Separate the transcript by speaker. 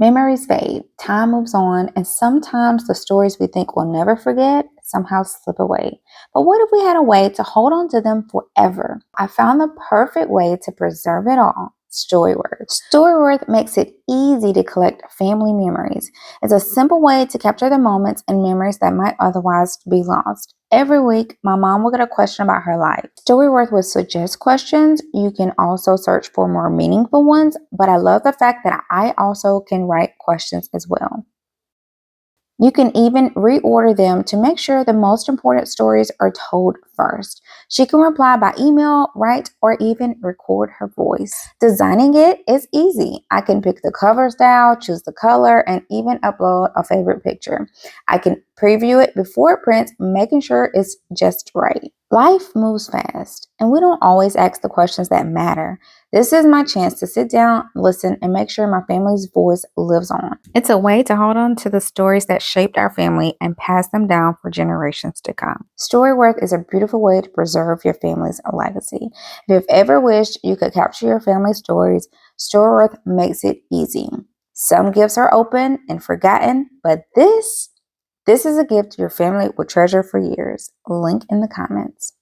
Speaker 1: Memories fade, time moves on, and sometimes the stories we think we'll never forget somehow slip away. But what if we had a way to hold on to them forever? I found the perfect way to preserve it all. StoryWorth. StoryWorth makes it easy to collect family memories. It's a simple way to capture the moments and memories that might otherwise be lost. Every week, my mom will get a question about her life. StoryWorth will suggest questions. You can also search for more meaningful ones, but I love the fact that I also can write questions as well. You can even reorder them to make sure the most important stories are told first. She can reply by email, write, or even record her voice. Designing it is easy. I can pick the cover style, choose the color, and even upload a favorite picture. I can preview it before it prints, making sure it's just right. Life moves fast, and we don't always ask the questions that matter. This is my chance to sit down, listen, and make sure my family's voice lives on. It's a way to hold on to the stories that shaped our family and pass them down for generations to come. StoryWorth is a beautiful way to preserve your family's legacy. If you've ever wished you could capture your family's stories, StoryWorth makes it easy. Some gifts are open and forgotten, but this is a gift your family will treasure for years. Link in the comments.